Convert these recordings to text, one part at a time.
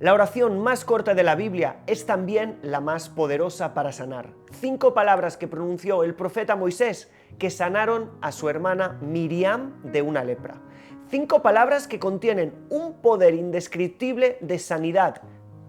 La oración más corta de la Biblia es también la más poderosa para sanar. 5 palabras que pronunció el profeta Moisés que sanaron a su hermana Miriam de una lepra. 5 palabras que contienen un poder indescriptible de sanidad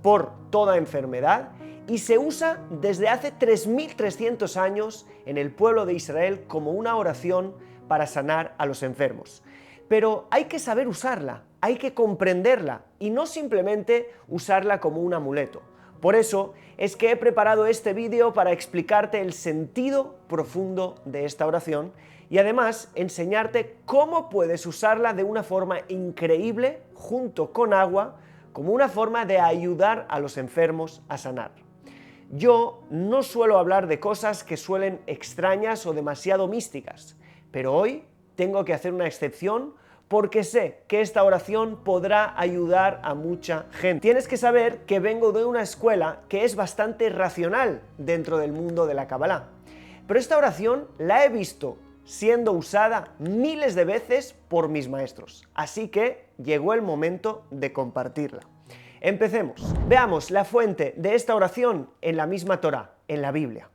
por toda enfermedad y se usa desde hace 3300 años en el pueblo de Israel como una oración para sanar a los enfermos. Pero hay que saber usarla, hay que comprenderla y no simplemente usarla como un amuleto. Por eso es que he preparado este vídeo para explicarte el sentido profundo de esta oración y además enseñarte cómo puedes usarla de una forma increíble junto con agua como una forma de ayudar a los enfermos a sanar. Yo no suelo hablar de cosas que suelen extrañas o demasiado místicas, pero hoy tengo que hacer una excepción porque sé que esta oración podrá ayudar a mucha gente. Tienes que saber que vengo de una escuela que es bastante racional dentro del mundo de la Kabbalah, pero esta oración la he visto siendo usada miles de veces por mis maestros, así que llegó el momento de compartirla. Empecemos. Veamos la fuente de esta oración en la misma Torá, en la Biblia.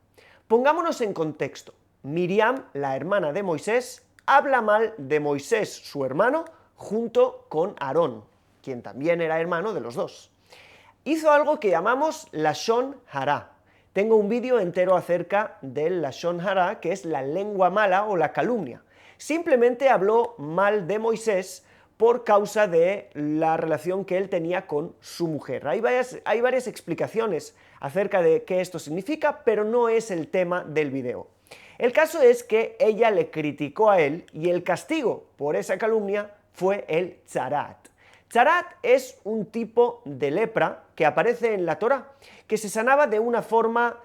Pongámonos en contexto. Miriam, la hermana de Moisés, habla mal de Moisés, su hermano, junto con Aarón, quien también era hermano de los dos. Hizo algo que llamamos Lashon Hara. Tengo un vídeo entero acerca del Lashon Hara, que es la lengua mala o la calumnia. Simplemente habló mal de Moisés por causa de la relación que él tenía con su mujer. Hay varias explicaciones acerca de qué esto significa, pero no es el tema del video. El caso es que ella le criticó a él y el castigo por esa calumnia fue el tzarat. Tzarat es un tipo de lepra que aparece en la Torá, que se sanaba de una forma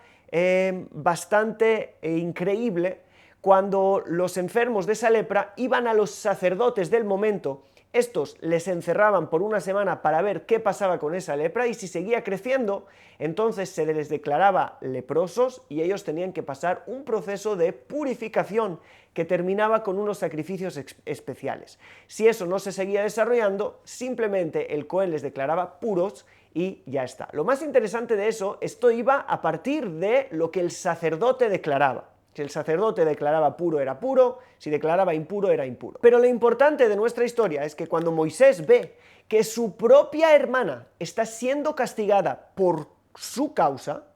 bastante increíble cuando los enfermos de esa lepra iban a los sacerdotes del momento. Estos les encerraban por una semana para ver qué pasaba con esa lepra y si seguía creciendo, entonces se les declaraba leprosos y ellos tenían que pasar un proceso de purificación que terminaba con unos sacrificios especiales. Si eso no se seguía desarrollando, simplemente el Cohen les declaraba puros y ya está. Lo más interesante de eso, esto iba a partir de lo que el sacerdote declaraba. Si el sacerdote declaraba puro, era puro, si declaraba impuro, era impuro. Pero lo importante de nuestra historia es que cuando Moisés ve que su propia hermana está siendo castigada por su causa,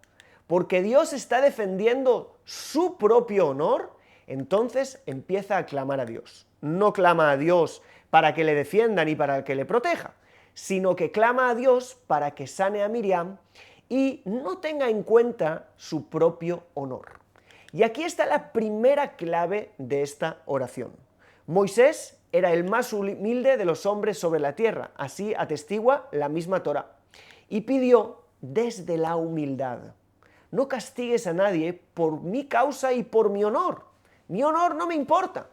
porque Dios está defendiendo su propio honor, entonces empieza a clamar a Dios. No clama a Dios para que le defienda ni para que le proteja, sino que clama a Dios para que sane a Miriam y no tenga en cuenta su propio honor. Y aquí está la primera clave de esta oración. Moisés era el más humilde de los hombres sobre la tierra, así atestigua la misma Torá, y pidió desde la humildad: no castigues a nadie por mi causa y por mi honor. Mi honor no me importa.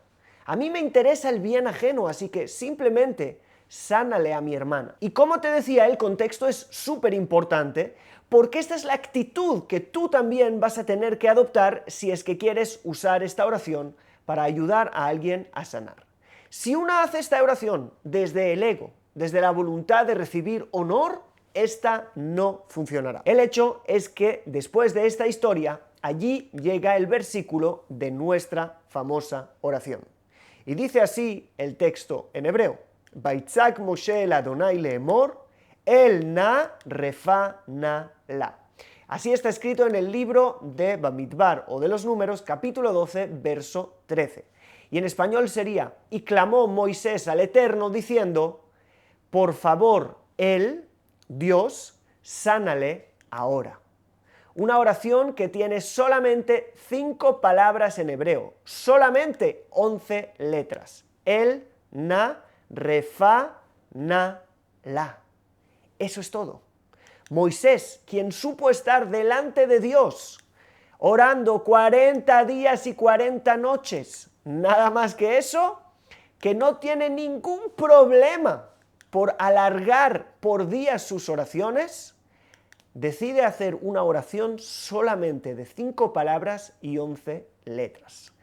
A mí me interesa el bien ajeno, así que simplemente sánale a mi hermana. Y como te decía, el contexto es súper importante porque esta es la actitud que tú también vas a tener que adoptar si es que quieres usar esta oración para ayudar a alguien a sanar. Si uno hace esta oración desde el ego, desde la voluntad de recibir honor, esta no funcionará. El hecho es que después de esta historia, allí llega el versículo de nuestra famosa oración. Y dice así el texto en hebreo: Vaitzak Moshe el Adonai leemor, el na refa na la. Así está escrito en el libro de Bamidbar o de los Números, capítulo 12, verso 13. Y en español sería: y clamó Moisés al Eterno diciendo, por favor, él, Dios, sánale ahora. Una oración que tiene solamente 5 palabras en hebreo, solamente 11 letras. El, na, refa, na, la. Eso es todo. Moisés, quien supo estar delante de Dios, orando 40 días y 40 noches, nada más que eso, que no tiene ningún problema por alargar por días sus oraciones, decide hacer una oración solamente de 5 palabras y 11 letras.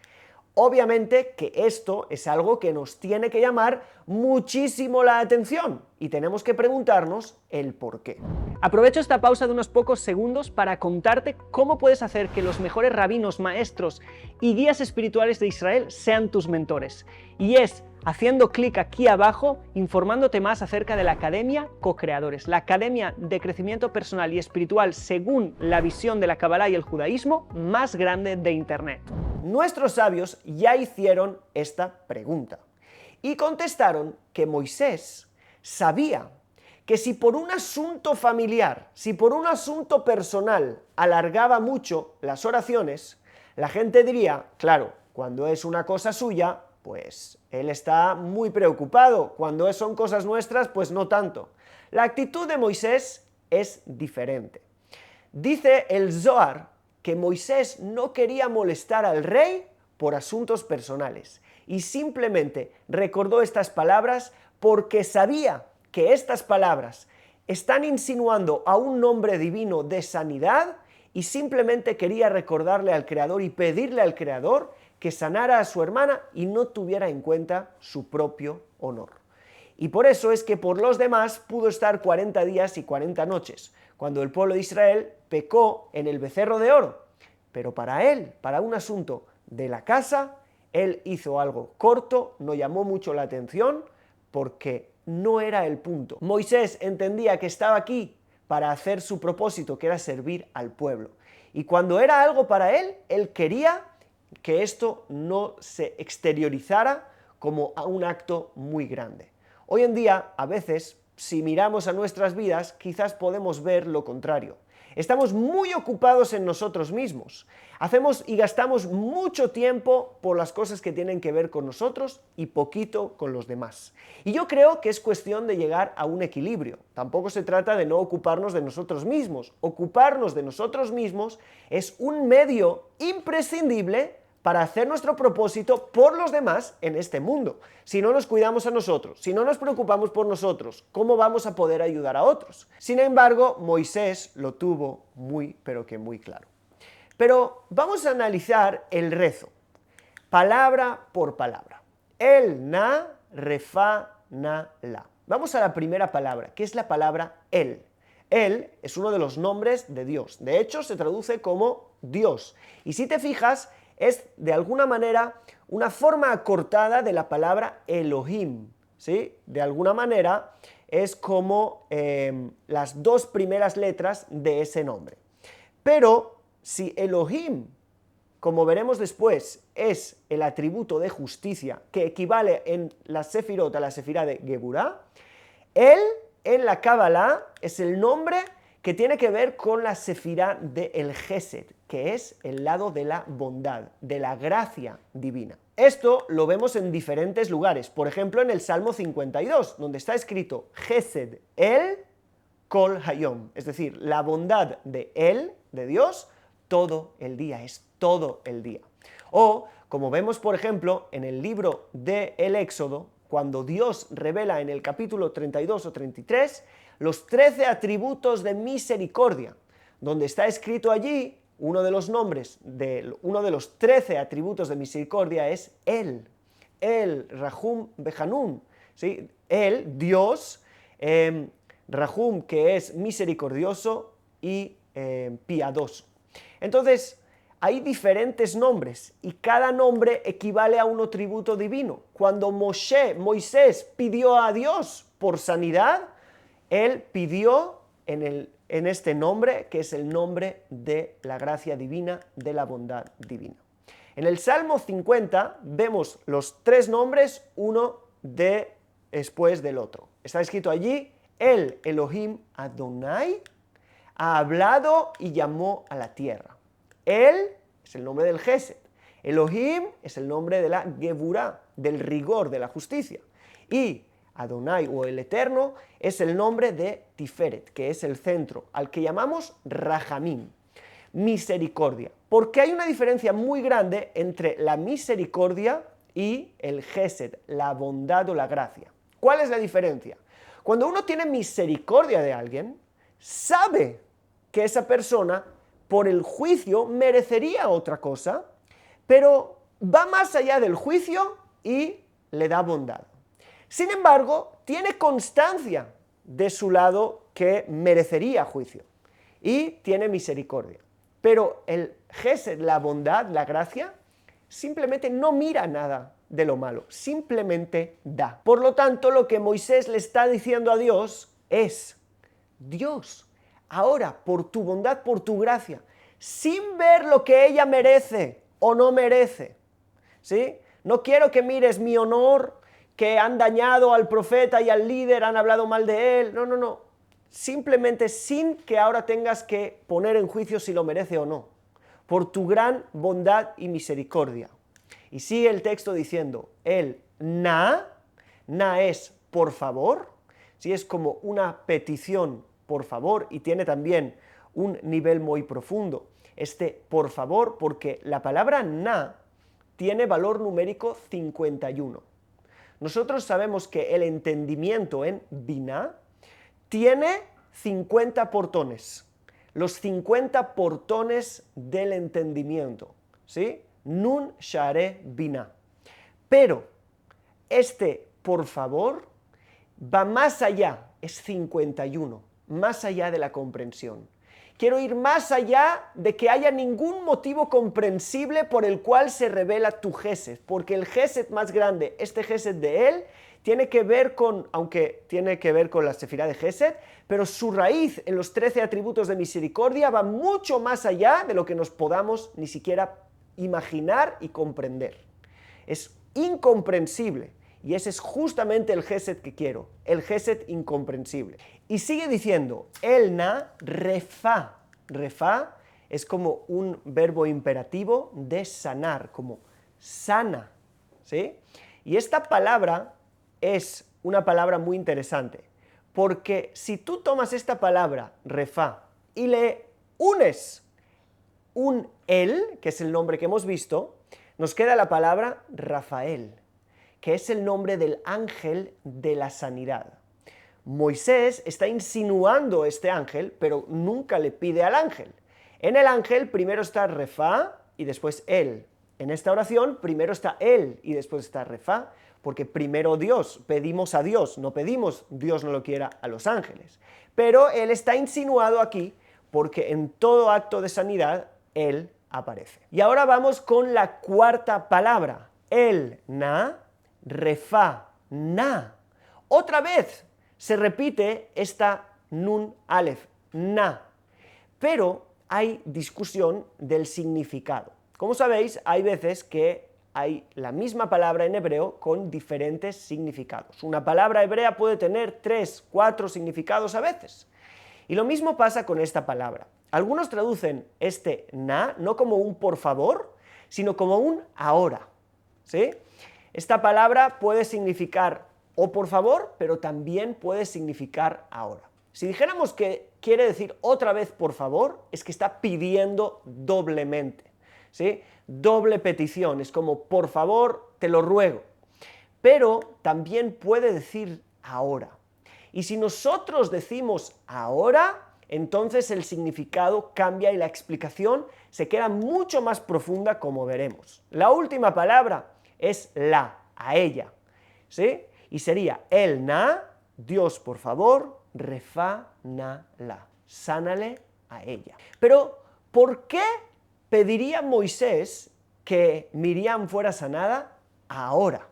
Obviamente que esto es algo que nos tiene que llamar muchísimo la atención y tenemos que preguntarnos el por qué. Aprovecho esta pausa de unos pocos segundos para contarte cómo puedes hacer que los mejores rabinos, maestros y guías espirituales de Israel sean tus mentores. Y es haciendo clic aquí abajo, informándote más acerca de la Academia Co-Creadores, la academia de crecimiento personal y espiritual según la visión de la Kabbalah y el judaísmo más grande de Internet. Nuestros sabios ya hicieron esta pregunta y contestaron que Moisés sabía que si por un asunto familiar, si por un asunto personal alargaba mucho las oraciones, la gente diría, claro, cuando es una cosa suya, pues él está muy preocupado, cuando son cosas nuestras, pues no tanto. La actitud de Moisés es diferente. Dice el Zohar que Moisés no quería molestar al rey por asuntos personales y simplemente recordó estas palabras porque sabía que estas palabras están insinuando a un nombre divino de sanidad y simplemente quería recordarle al Creador y pedirle al Creador que sanara a su hermana y no tuviera en cuenta su propio honor. Y por eso es que por los demás pudo estar 40 días y 40 noches, cuando el pueblo de Israel pecó en el becerro de oro. Pero para él, para un asunto de la casa, él hizo algo corto, no llamó mucho la atención, porque no era el punto. Moisés entendía que estaba aquí para hacer su propósito, que era servir al pueblo. Y cuando era algo para él, él quería que esto no se exteriorizara como un acto muy grande. Hoy en día, a veces, si miramos a nuestras vidas, quizás podemos ver lo contrario. Estamos muy ocupados en nosotros mismos. Hacemos y gastamos mucho tiempo por las cosas que tienen que ver con nosotros y poquito con los demás. Y yo creo que es cuestión de llegar a un equilibrio. Tampoco se trata de no ocuparnos de nosotros mismos. Ocuparnos de nosotros mismos es un medio imprescindible para hacer nuestro propósito por los demás en este mundo. Si no nos cuidamos a nosotros, si no nos preocupamos por nosotros, ¿cómo vamos a poder ayudar a otros? Sin embargo, Moisés lo tuvo muy, pero que muy claro. Pero vamos a analizar el rezo, palabra por palabra. El, na, refa, na, la. Vamos a la primera palabra, que es la palabra el. El es uno de los nombres de Dios. De hecho, se traduce como Dios. Y si te fijas, es de alguna manera una forma acortada de la palabra Elohim, ¿sí? De alguna manera es como las dos primeras letras de ese nombre. Pero si Elohim, como veremos después, es el atributo de justicia que equivale en la Sefirot a la Sefirá de Geburá, él en la Kabbalah es el nombre que tiene que ver con la Sefirá del Gesed, que es el lado de la bondad, de la gracia divina. Esto lo vemos en diferentes lugares, por ejemplo en el Salmo 52, donde está escrito Gesed el Kol Hayom, es decir, la bondad de él, de Dios, todo el día, es todo el día. O, como vemos por ejemplo en el libro del Éxodo, cuando Dios revela en el capítulo 32 o 33, los 13 atributos de misericordia, donde está escrito allí, uno de los nombres, uno de los 13 atributos de misericordia es el Rahum Behanun, ¿sí? El, Dios, Rahum, que es misericordioso y piadoso. Entonces, hay diferentes nombres y cada nombre equivale a un atributo divino. Cuando Moisés pidió a Dios por sanidad, él pidió en este nombre, que es el nombre de la gracia divina, de la bondad divina. En el Salmo 50 vemos los tres nombres, uno después del otro. Está escrito allí, el Elohim Adonai ha hablado y llamó a la tierra. Él es el nombre del Gesed. Elohim es el nombre de la Geburá, del rigor, de la justicia. Y Adonai o el Eterno es el nombre de Tiferet, que es el centro, al que llamamos Rahamim, misericordia. Porque hay una diferencia muy grande entre la misericordia y el Gesed, la bondad o la gracia. ¿Cuál es la diferencia? Cuando uno tiene misericordia de alguien, sabe que esa persona por el juicio merecería otra cosa, pero va más allá del juicio y le da bondad. Sin embargo, tiene constancia de su lado que merecería juicio y tiene misericordia. Pero el Gesed, la bondad, la gracia, simplemente no mira nada de lo malo, simplemente da. Por lo tanto, lo que Moisés le está diciendo a Dios es: Dios, ahora por tu bondad, por tu gracia, sin ver lo que ella merece o no merece, ¿sí? No quiero que mires mi honor, que han dañado al profeta y al líder, han hablado mal de él. No, no, no. Simplemente sin que ahora tengas que poner en juicio si lo merece o no. Por tu gran bondad y misericordia. Y sigue el texto diciendo, el na es por favor, ¿sí? Es como una petición por favor y tiene también un nivel muy profundo. Este por favor, porque la palabra na tiene valor numérico 51. Nosotros sabemos que el entendimiento en Binah tiene 50 portones, los 50 portones del entendimiento, ¿sí? Nun Share Binah. Pero este por favor va más allá, es 51, más allá de la comprensión. Quiero ir más allá de que haya ningún motivo comprensible por el cual se revela tu Gesed, porque el Gesed más grande, este Gesed de él, tiene que ver con, aunque tiene que ver con la Sefirá de Gesed, pero su raíz en los 13 atributos de misericordia va mucho más allá de lo que nos podamos ni siquiera imaginar y comprender. Es incomprensible. Y ese es justamente el Gesed que quiero, el Gesed incomprensible. Y sigue diciendo, elna refa. Refa es como un verbo imperativo de sanar, como sana, ¿sí? Y esta palabra es una palabra muy interesante, porque si tú tomas esta palabra, refa, y le unes un el, que es el nombre que hemos visto, nos queda la palabra Rafael, que es el nombre del ángel de la sanidad. Moisés está insinuando este ángel, pero nunca le pide al ángel. En el ángel primero está Refa y después él. En esta oración primero está él y después está Refa, porque primero Dios, pedimos a Dios, no pedimos, Dios no lo quiera, a los ángeles. Pero él está insinuado aquí porque en todo acto de sanidad él aparece. Y ahora vamos con la cuarta palabra, el na. Refa, na. Otra vez se repite esta nun alef, na. Pero hay discusión del significado. Como sabéis, hay veces que hay la misma palabra en hebreo con diferentes significados. Una palabra hebrea puede tener 3, 4 significados a veces. Y lo mismo pasa con esta palabra. Algunos traducen este na no como un por favor, sino como un ahora, ¿sí? Esta palabra puede significar o por favor, pero también puede significar ahora. Si dijéramos que quiere decir otra vez por favor, es que está pidiendo doblemente, ¿sí? Doble petición, es como por favor, te lo ruego. Pero también puede decir ahora. Y si nosotros decimos ahora, entonces el significado cambia y la explicación se queda mucho más profunda, como veremos. La última palabra es la, a ella, ¿sí? Y sería el na, Dios por favor, refa na la, sánale a ella. Pero, ¿por qué pediría Moisés que Miriam fuera sanada ahora?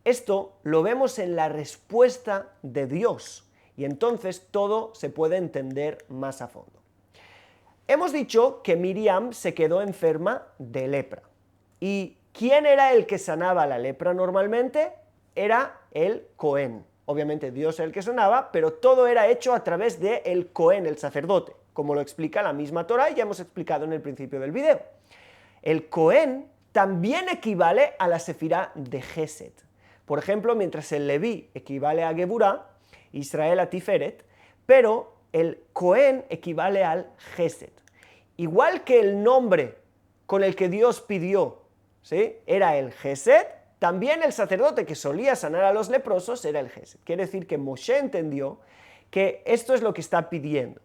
Esto lo vemos en la respuesta de Dios y entonces todo se puede entender más a fondo. Hemos dicho que Miriam se quedó enferma de lepra. ¿Y quién era el que sanaba la lepra normalmente? Era el Cohen. Obviamente Dios era el que sanaba, pero todo era hecho a través del Cohen, el sacerdote, como lo explica la misma Torá y ya hemos explicado en el principio del video. El Cohen también equivale a la Sefirá de Gesed. Por ejemplo, mientras el Leví equivale a Geburá, Israel a Tiferet, pero el Cohen equivale al Gesed. Igual que el nombre con el que Dios pidió, ¿sí?, era el Gesed, también el sacerdote que solía sanar a los leprosos era el Gesed. Quiere decir que Moshe entendió que esto es lo que está pidiendo.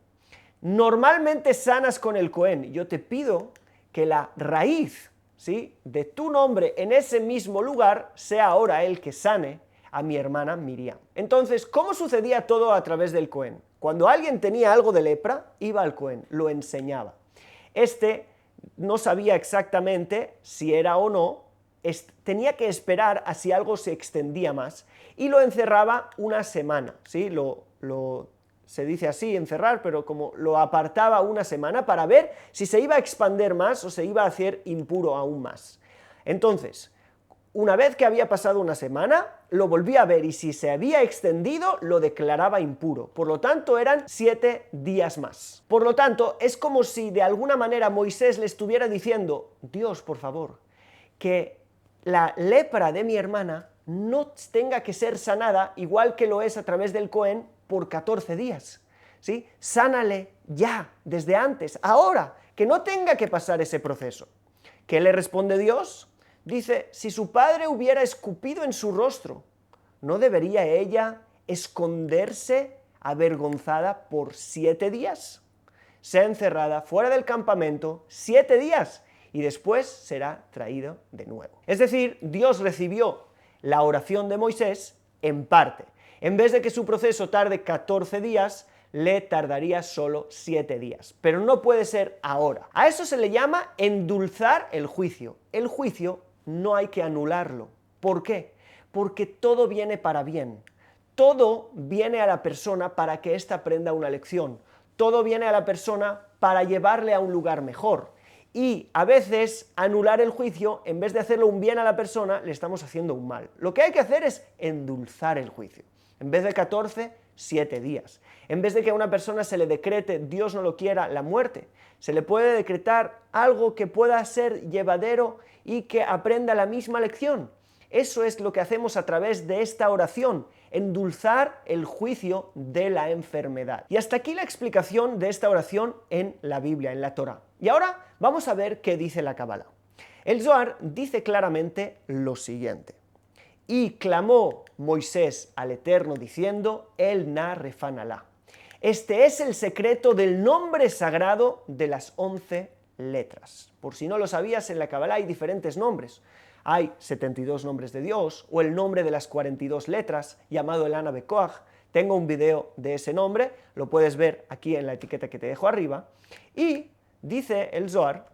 Normalmente sanas con el Cohen. Yo te pido que la raíz, ¿sí?, de tu nombre en ese mismo lugar sea ahora el que sane a mi hermana Miriam. Entonces, ¿cómo sucedía todo a través del Cohen? Cuando alguien tenía algo de lepra, iba al Cohen, lo enseñaba. Este no sabía exactamente si era o no, tenía que esperar a si algo se extendía más y lo encerraba una semana, ¿sí? Se dice así, encerrar, pero como lo apartaba una semana para ver si se iba a expandir más o se iba a hacer impuro aún más. Entonces, una vez que había pasado una semana, lo volvía a ver y si se había extendido, lo declaraba impuro. Por lo tanto, eran 7 días más. Por lo tanto, es como si de alguna manera Moisés le estuviera diciendo: Dios, por favor, que la lepra de mi hermana no tenga que ser sanada igual que lo es a través del Cohen por 14 días. ¿Sí? Sánale ya, desde antes, ahora, que no tenga que pasar ese proceso. ¿Qué le responde Dios? Dice: si su padre hubiera escupido en su rostro, ¿no debería ella esconderse avergonzada por 7 días? Sea encerrada fuera del campamento 7 días y después será traído de nuevo. Es decir, Dios recibió la oración de Moisés en parte. En vez de que su proceso tarde 14 días, le tardaría solo 7 días. Pero no puede ser ahora. A eso se le llama endulzar el juicio. El juicio no hay que anularlo. ¿Por qué? Porque todo viene para bien. Todo viene a la persona para que ésta aprenda una lección. Todo viene a la persona para llevarle a un lugar mejor. Y a veces anular el juicio, en vez de hacerle un bien a la persona, le estamos haciendo un mal. Lo que hay que hacer es endulzar el juicio. En vez de 14, 7 días. En vez de que a una persona se le decrete, Dios no lo quiera, la muerte, se le puede decretar algo que pueda ser llevadero y que aprenda la misma lección. Eso es lo que hacemos a través de esta oración, endulzar el juicio de la enfermedad. Y hasta aquí la explicación de esta oración en la Biblia, en la Torá. Y ahora vamos a ver qué dice la Kabbalah. El Zohar dice claramente lo siguiente: y clamó Moisés al Eterno diciendo: El Na Refán Alá. Este es el secreto del nombre sagrado de las 11 letras. Por si no lo sabías, en la Kabbalah hay diferentes nombres. Hay 72 nombres de Dios, o el nombre de las 42 letras, llamado el Ana Bekoach. Tengo un video de ese nombre, lo puedes ver aquí en la etiqueta que te dejo arriba. Y dice el Zohar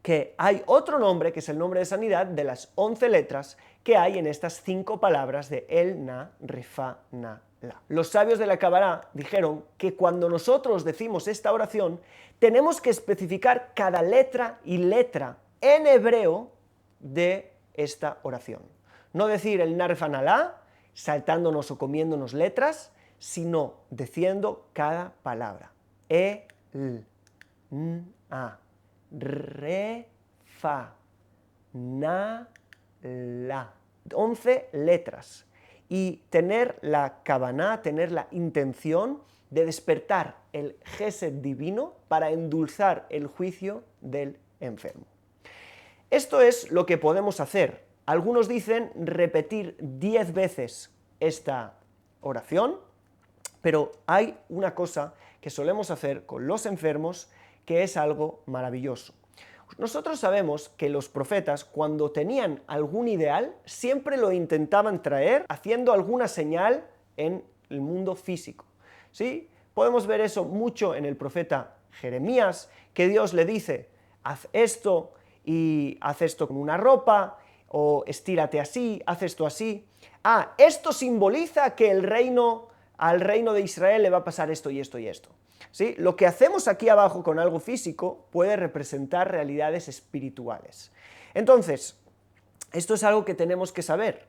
que hay otro nombre, que es el nombre de sanidad, de las 11 letras que hay en estas 5 palabras de El Na Refa Na La. Los sabios de la Kabbalah dijeron que cuando nosotros decimos esta oración, tenemos que especificar cada letra y letra en hebreo de esta oración. No decir el Na Refa Na La, saltándonos o comiéndonos letras, sino diciendo cada palabra. El, A, Re, Fa, Na, La. 11 letras. Y tener la kavaná, tener la intención de despertar el gesed divino para endulzar el juicio del enfermo. Esto es lo que podemos hacer. Algunos dicen repetir 10 veces esta oración, pero hay una cosa que solemos hacer con los enfermos que es algo maravilloso. Nosotros sabemos que los profetas, cuando tenían algún ideal, siempre lo intentaban traer haciendo alguna señal en el mundo físico. ¿Sí? Podemos ver eso mucho en el profeta Jeremías, que Dios le dice: haz esto y haz esto con una ropa, o estírate así, haz esto así. Esto simboliza que al reino de Israel le va a pasar esto y esto y esto. ¿Sí? Lo que hacemos aquí abajo con algo físico puede representar realidades espirituales. Entonces, esto es algo que tenemos que saber.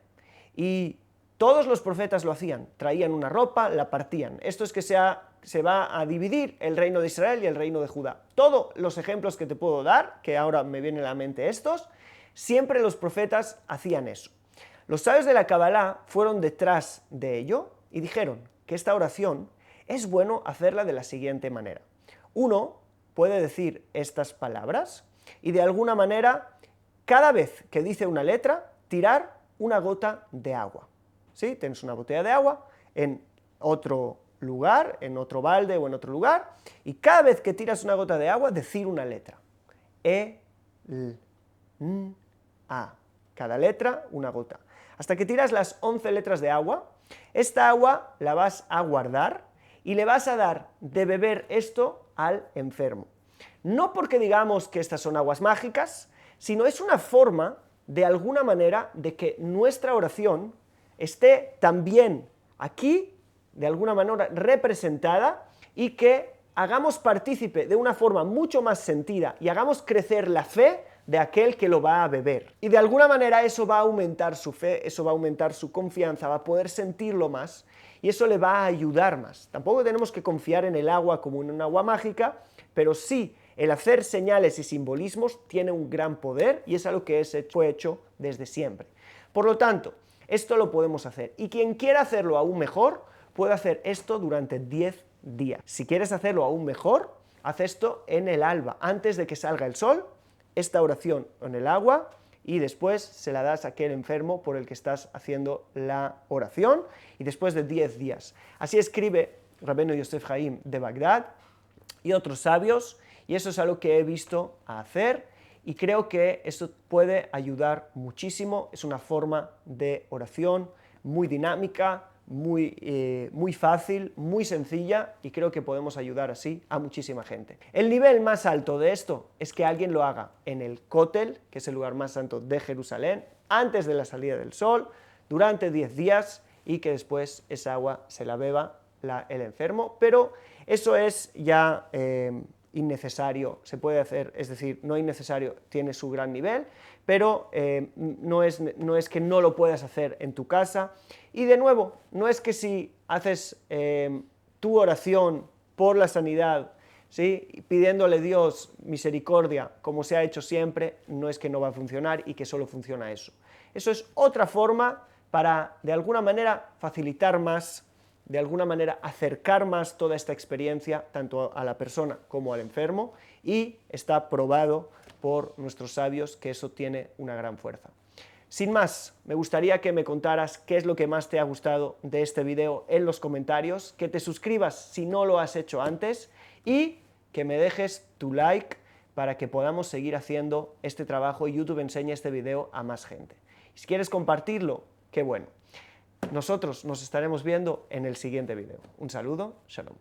Y todos los profetas lo hacían. Traían una ropa, la partían. Esto es que se va a dividir el reino de Israel y el reino de Judá. Todos los ejemplos que te puedo dar, que ahora me vienen a la mente estos, siempre los profetas hacían eso. Los sabios de la Kabbalah fueron detrás de ello y dijeron que esta oración es bueno hacerla de la siguiente manera. Uno puede decir estas palabras y de alguna manera, cada vez que dice una letra, tirar una gota de agua. ¿Sí? Tienes una botella de agua en otro lugar, en otro balde o en otro lugar, y cada vez que tiras una gota de agua, decir una letra. E, L, N, A. Cada letra, una gota. hasta que tiras las 11 letras de agua. Esta agua la vas a guardar y le vas a dar de beber esto al enfermo. No porque digamos que estas son aguas mágicas, sino es una forma, de alguna manera, de que nuestra oración esté también aquí, de alguna manera, representada y que hagamos partícipe de una forma mucho más sentida y hagamos crecer la fe de aquel que lo va a beber. Y de alguna manera eso va a aumentar su fe, eso va a aumentar su confianza, va a poder sentirlo más y eso le va a ayudar más. Tampoco tenemos que confiar en el agua como en un agua mágica, pero sí, el hacer señales y simbolismos tiene un gran poder y es algo que fue hecho desde siempre. Por lo tanto, esto lo podemos hacer. Y quien quiera hacerlo aún mejor, puede hacer esto durante 10 días. Si quieres hacerlo aún mejor, haz esto en el alba, antes de que salga el sol, esta oración en el agua, y después se la das a aquel enfermo por el que estás haciendo la oración, y después de 10 días. Así escribe Rabbeinu Yosef Haim de Bagdad y otros sabios, y eso es algo que he visto hacer, y creo que esto puede ayudar muchísimo. Es una forma de oración muy dinámica, muy fácil, muy sencilla, y creo que podemos ayudar así a muchísima gente. El nivel más alto de esto es que alguien lo haga en el Kotel, que es el lugar más santo de Jerusalén, antes de la salida del sol, durante 10 días, y que después esa agua se la beba el enfermo, pero eso es ya innecesario, se puede hacer, es decir, no innecesario, tiene su gran nivel, pero no es que no lo puedas hacer en tu casa. Y de nuevo, no es que si haces tu oración por la sanidad, ¿sí?, pidiéndole a Dios misericordia, como se ha hecho siempre, no es que no va a funcionar y que solo funciona eso. Eso es otra forma para, de alguna manera, facilitar más, de alguna manera acercar más toda esta experiencia tanto a la persona como al enfermo, y está probado por nuestros sabios que eso tiene una gran fuerza. Sin más, me gustaría que me contaras qué es lo que más te ha gustado de este video en los comentarios, que te suscribas si no lo has hecho antes y que me dejes tu like para que podamos seguir haciendo este trabajo y YouTube enseñe este video a más gente. Si quieres compartirlo, qué bueno. Nosotros nos estaremos viendo en el siguiente video. Un saludo, shalom.